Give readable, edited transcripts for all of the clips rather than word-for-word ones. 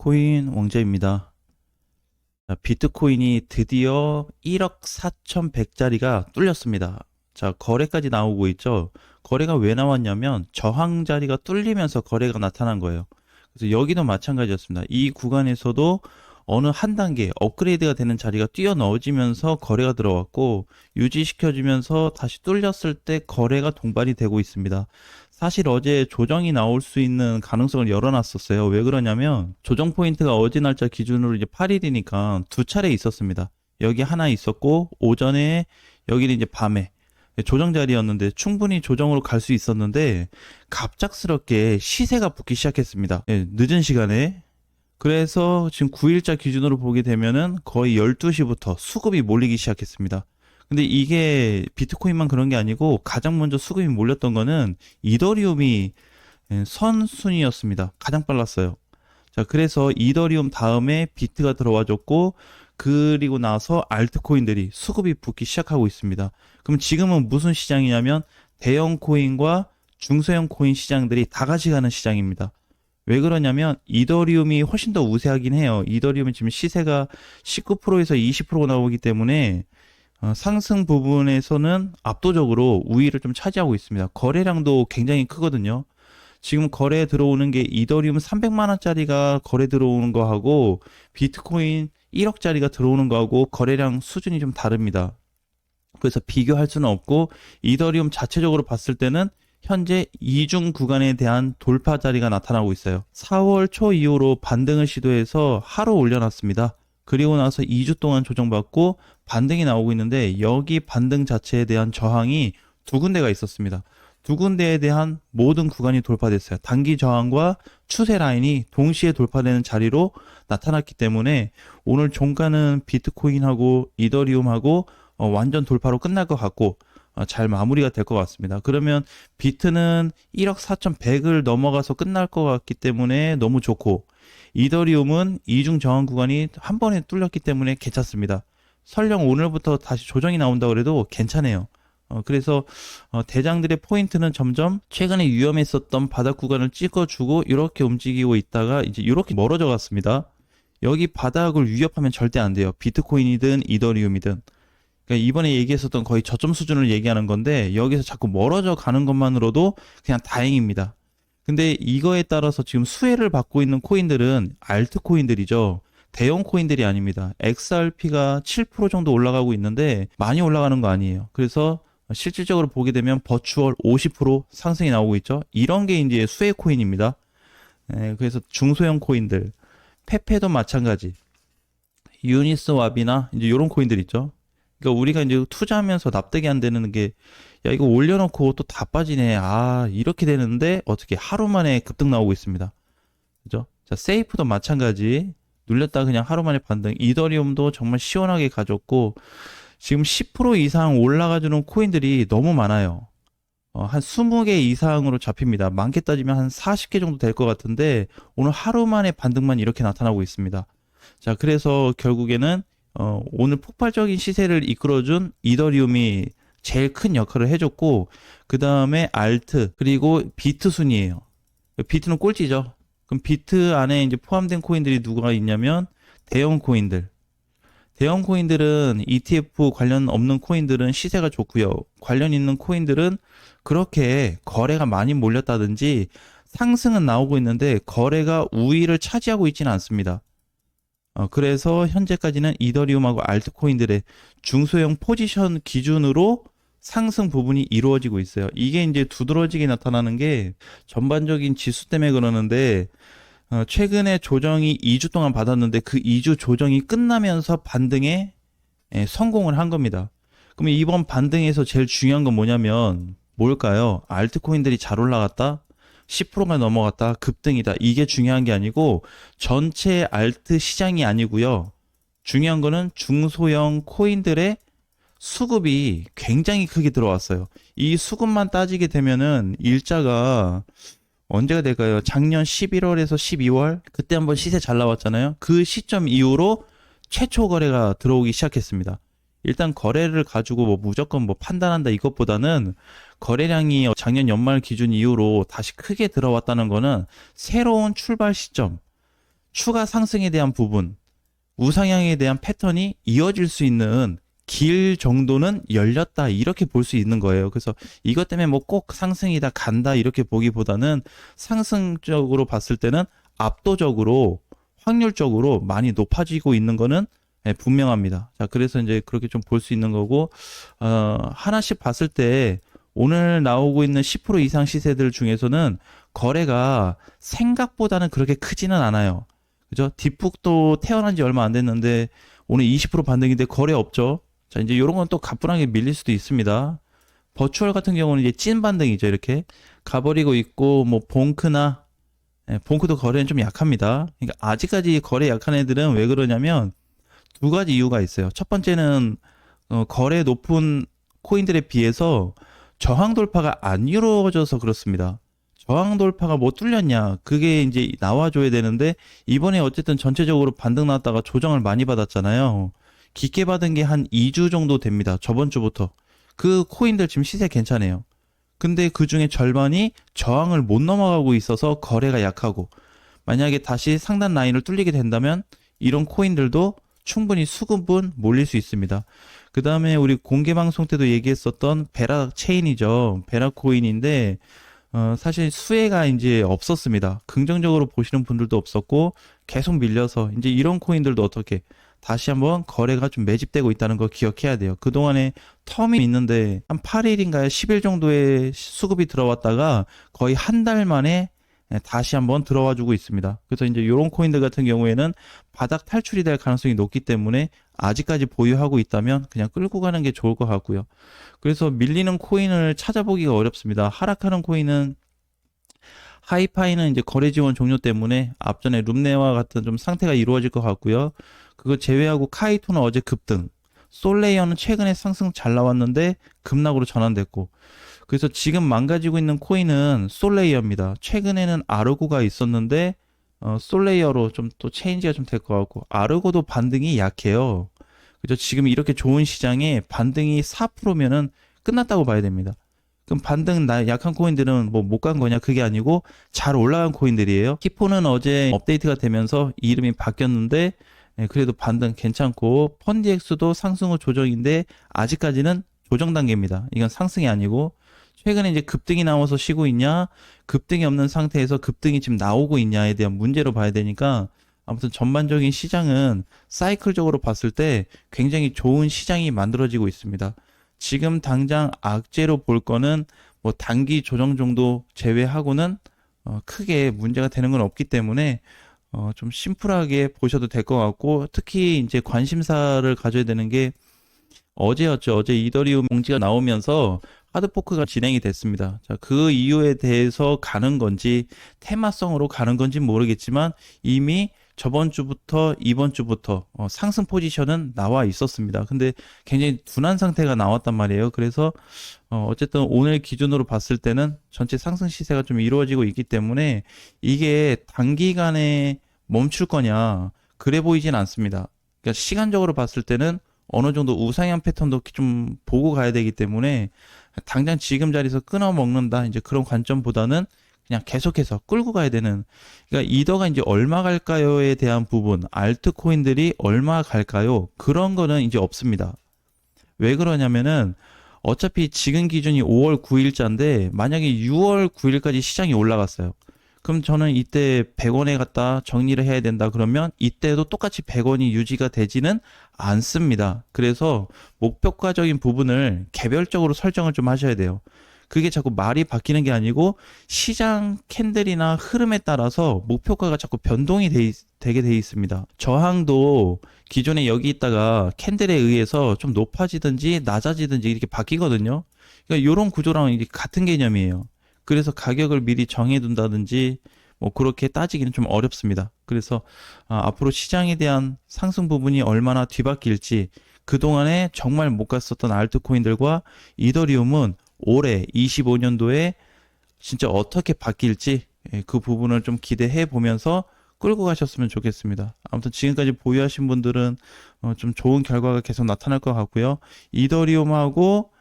코인 왕자입니다. 자, 비트코인이 드디어 1억 4,100짜리가 뚫렸습니다. 자, 거래까지 나오고 있죠. 거래가 왜 나왔냐면 저항 자리가 뚫리면서 거래가 나타난 거예요. 그래서 여기도 마찬가지였습니다. 이 구간에서도 어느 한 단계 업그레이드가 되는 자리가 뛰어넣어지면서 거래가 들어왔고, 유지시켜주면서 다시 뚫렸을 때 거래가 동반이 되고 있습니다. 사실 어제 조정이 나올 수 있는 가능성을 열어놨었어요. 왜 그러냐면 조정 포인트가 어제 날짜 기준으로 이제 8일이니까 두 차례 있었습니다. 여기 하나 있었고, 오전에, 여기는 이제 밤에 조정 자리였는데 충분히 조정으로 갈 수 있었는데 갑작스럽게 시세가 붙기 시작했습니다. 예, 늦은 시간에. 그래서 지금 9일자 기준으로 보게 되면은 거의 12시부터 수급이 몰리기 시작했습니다. 근데 이게 비트코인만 그런 게 아니고 가장 먼저 수급이 몰렸던 거는 이더리움이 선순위였습니다. 가장 빨랐어요. 자, 그래서 이더리움 다음에 비트가 들어와줬고, 그리고 나서 알트코인들이 수급이 붙기 시작하고 있습니다. 그럼 지금은 무슨 시장이냐면 대형 코인과 중소형 코인 시장들이 다 같이 가는 시장입니다. 왜 그러냐면 이더리움이 훨씬 더 우세하긴 해요. 이더리움은 지금 시세가 19%에서 20% 나오기 때문에 상승 부분에서는 압도적으로 우위를 좀 차지하고 있습니다. 거래량도 굉장히 크거든요. 지금 거래 들어오는 게 이더리움 300만 원짜리가 거래 들어오는 거하고 비트코인 1억짜리가 들어오는 거하고 거래량 수준이 좀 다릅니다. 그래서 비교할 수는 없고, 이더리움 자체적으로 봤을 때는 현재 이중 구간에 대한 돌파 자리가 나타나고 있어요. 4월 초 이후로 반등을 시도해서 하루 올려놨습니다. 그리고 나서 2주 동안 조정받고 반등이 나오고 있는데, 여기 반등 자체에 대한 저항이 두 군데가 있었습니다. 두 군데에 대한 모든 구간이 돌파됐어요. 단기 저항과 추세 라인이 동시에 돌파되는 자리로 나타났기 때문에 오늘 종가는 비트코인하고 이더리움하고 완전 돌파로 끝날 것 같고, 잘 마무리가 될 것 같습니다. 그러면 비트는 1억 4,100을 넘어가서 끝날 것 같기 때문에 너무 좋고, 이더리움은 이중 저항 구간이 한 번에 뚫렸기 때문에 괜찮습니다. 설령 오늘부터 다시 조정이 나온다 그래도 괜찮아요. 그래서 대장들의 포인트는 점점 최근에 위험했었던 바닥 구간을 찍어주고 이렇게 움직이고 있다가 이제 이렇게 멀어져 갔습니다. 여기 바닥을 위협하면 절대 안 돼요. 비트코인이든 이더리움이든. 그러니까 이번에 얘기했었던 거의 저점 수준을 얘기하는 건데, 여기서 자꾸 멀어져 가는 것만으로도 그냥 다행입니다. 근데 이거에 따라서 지금 수혜를 받고 있는 코인들은 알트코인들이죠. 대형 코인들이 아닙니다. XRP가 7% 정도 올라가고 있는데 많이 올라가는 거 아니에요. 그래서 실질적으로 보게 되면 버추얼 50% 상승이 나오고 있죠. 이런 게 이제 수혜 코인입니다. 그래서 중소형 코인들, 페페도 마찬가지, 유니스왑이나 이제 이런 코인들 있죠. 그러니까 우리가 이제 투자하면서 납득이 안 되는 게, 야, 이거 올려놓고 또 다 빠지네. 아, 이렇게 되는데 어떻게 하루 만에 급등 나오고 있습니다. 그죠? 자, 세이프도 마찬가지. 눌렸다 그냥 하루 만에 반등. 이더리움도 정말 시원하게 가졌고, 지금 10% 이상 올라가주는 코인들이 너무 많아요. 한 20개 이상으로 잡힙니다. 많게 따지면 한 40개 정도 될 것 같은데, 오늘 하루 만에 반등만 이렇게 나타나고 있습니다. 자, 그래서 결국에는 오늘 폭발적인 시세를 이끌어준 이더리움이 제일 큰 역할을 해줬고, 그 다음에 알트, 그리고 비트 순이에요. 비트는 꼴찌죠. 그럼 비트 안에 이제 포함된 코인들이 누가 있냐면 대형 코인들. 대형 코인들은 ETF 관련 없는 코인들은 시세가 좋고요. 관련 있는 코인들은 그렇게 거래가 많이 몰렸다든지 상승은 나오고 있는데 거래가 우위를 차지하고 있지는 않습니다. 그래서 현재까지는 이더리움하고 알트코인들의 중소형 포지션 기준으로 상승 부분이 이루어지고 있어요. 이게 이제 두드러지게 나타나는 게 전반적인 지수 때문에 그러는데, 최근에 조정이 2주 동안 받았는데 그 2주 조정이 끝나면서 반등에 성공을 한 겁니다. 그러면 이번 반등에서 제일 중요한 건 뭐냐면 뭘까요? 알트코인들이 잘 올라갔다? 10%가 넘어갔다, 급등이다. 이게 중요한 게 아니고 전체 알트 시장이 아니고요. 중요한 거는 중소형 코인들의 수급이 굉장히 크게 들어왔어요. 이 수급만 따지게 되면은 일자가 언제가 될까요? 작년 11월에서 12월 그때 한번 시세 잘 나왔잖아요. 그 시점 이후로 최초 거래가 들어오기 시작했습니다. 일단 거래를 가지고 뭐 무조건 뭐 판단한다 이것보다는 거래량이 작년 연말 기준 이후로 다시 크게 들어왔다는 거는 새로운 출발 시점, 추가 상승에 대한 부분, 우상향에 대한 패턴이 이어질 수 있는 길 정도는 열렸다 이렇게 볼 수 있는 거예요. 그래서 이것 때문에 뭐 꼭 상승이다 간다 이렇게 보기보다는 상승적으로 봤을 때는 압도적으로 확률적으로 많이 높아지고 있는 거는 분명합니다. 자, 그래서 이제 그렇게 좀 볼 수 있는 거고, 하나씩 봤을 때 오늘 나오고 있는 10% 이상 시세들 중에서는 거래가 생각보다는 그렇게 크지는 않아요. 그죠? 뒷북도 태어난 지 얼마 안 됐는데 오늘 20% 반등인데 거래 없죠. 자, 이제 이런 건 또 가뿐하게 밀릴 수도 있습니다. 버추얼 같은 경우는 이제 찐 반등이죠. 이렇게 가버리고 있고, 뭐 봉크나 봉크도 거래는 좀 약합니다. 그러니까 아직까지 거래 약한 애들은 왜 그러냐면 두 가지 이유가 있어요. 첫 번째는 거래 높은 코인들에 비해서 저항 돌파가 안 이루어져서 그렇습니다. 저항 돌파가 뭐 뚫렸냐? 그게 이제 나와줘야 되는데 이번에 어쨌든 전체적으로 반등 나왔다가 조정을 많이 받았잖아요. 깊게 받은 게 한 2주 정도 됩니다. 저번 주부터. 그 코인들 지금 시세 괜찮아요. 근데 그 중에 절반이 저항을 못 넘어가고 있어서 거래가 약하고 만약에 다시 상단 라인을 뚫리게 된다면 이런 코인들도 충분히 수급은 몰릴 수 있습니다. 그 다음에 우리 공개 방송 때도 얘기했었던 베라 체인이죠. 베라 코인인데 사실 수혜가 이제 없었습니다. 긍정적으로 보시는 분들도 없었고 계속 밀려서 이제 이런 코인들도 어떻게 다시 한번 거래가 좀 매집되고 있다는 거 기억해야 돼요. 그동안에 텀이 있는데 한 8일인가요? 10일 정도의 수급이 들어왔다가 거의 한 달 만에 다시 한번 들어와 주고 있습니다. 그래서 이제 이런 코인들 같은 경우에는 바닥 탈출이 될 가능성이 높기 때문에 아직까지 보유하고 있다면 그냥 끌고 가는 게 좋을 것 같고요. 그래서 밀리는 코인을 찾아보기가 어렵습니다. 하락하는 코인은 하이파이는 이제 거래 지원 종료 때문에 앞전에 룸네와 같은 좀 상태가 이루어질 것 같고요. 그거 제외하고 카이토는 어제 급등, 솔레이어는 최근에 상승 잘 나왔는데 급락으로 전환됐고, 그래서 지금 망가지고 있는 코인은 솔레이어입니다. 최근에는 아르고가 있었는데 솔레이어로 좀 또 체인지가 좀 될 것 같고 아르고도 반등이 약해요. 그죠? 지금 이렇게 좋은 시장에 반등이 4%면은 끝났다고 봐야 됩니다. 그럼 반등 약한 코인들은 뭐 못 간 거냐? 그게 아니고 잘 올라간 코인들이에요. 히포는 어제 업데이트가 되면서 이름이 바뀌었는데 그래도 반등 괜찮고 펀디엑스도 상승 후 조정인데 아직까지는 조정 단계입니다. 이건 상승이 아니고 최근에 이제 급등이 나와서 쉬고 있냐, 급등이 없는 상태에서 급등이 지금 나오고 있냐에 대한 문제로 봐야 되니까 아무튼 전반적인 시장은 사이클적으로 봤을 때 굉장히 좋은 시장이 만들어지고 있습니다. 지금 당장 악재로 볼 거는 뭐 단기 조정 정도 제외하고는 크게 문제가 되는 건 없기 때문에 좀 심플하게 보셔도 될 것 같고 특히 이제 관심사를 가져야 되는 게 어제였죠. 어제 이더리움 공지가 나오면서 하드포크가 진행이 됐습니다. 자, 그 이유에 대해서 가는 건지 테마성으로 가는 건지 모르겠지만 이미 저번 주부터 이번 주부터 상승 포지션은 나와 있었습니다. 근데 굉장히 둔한 상태가 나왔단 말이에요. 그래서 어쨌든 오늘 기준으로 봤을 때는 전체 상승 시세가 좀 이루어지고 있기 때문에 이게 단기간에 멈출 거냐 그래 보이진 않습니다. 그러니까 시간적으로 봤을 때는 어느 정도 우상향 패턴도 좀 보고 가야 되기 때문에 당장 지금 자리에서 끊어 먹는다 이제 그런 관점보다는 그냥 계속해서 끌고 가야 되는 그러니까 이더가 이제 얼마 갈까요에 대한 부분 알트코인들이 얼마 갈까요 그런 거는 이제 없습니다. 왜 그러냐면은 어차피 지금 기준이 5월 9일자인데 만약에 6월 9일까지 시장이 올라갔어요. 그럼 저는 이때 100원에 갖다 정리를 해야 된다 그러면 이때도 똑같이 100원이 유지가 되지는 않습니다. 그래서 목표가적인 부분을 개별적으로 설정을 좀 하셔야 돼요. 그게 자꾸 말이 바뀌는 게 아니고 시장 캔들이나 흐름에 따라서 목표가가 자꾸 변동이 되게 돼 있습니다. 저항도 기존에 여기 있다가 캔들에 의해서 좀 높아지든지 낮아지든지 이렇게 바뀌거든요. 그러니까 이런 구조랑 이게 같은 개념이에요. 그래서 가격을 미리 정해둔다든지 뭐 그렇게 따지기는 좀 어렵습니다. 그래서 앞으로 시장에 대한 상승 부분이 얼마나 뒤바뀔지 그동안에 정말 못 갔었던 알트코인들과 이더리움은 올해 25년도에 진짜 어떻게 바뀔지 그 부분을 좀 기대해 보면서 끌고 가셨으면 좋겠습니다. 아무튼 지금까지 보유하신 분들은 좀 좋은 결과가 계속 나타날 것 같고요. 이더리움하고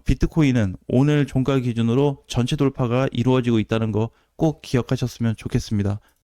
비트코인은 오늘 종가 기준으로 전체 돌파가 이루어지고 있다는 거 꼭 기억하셨으면 좋겠습니다.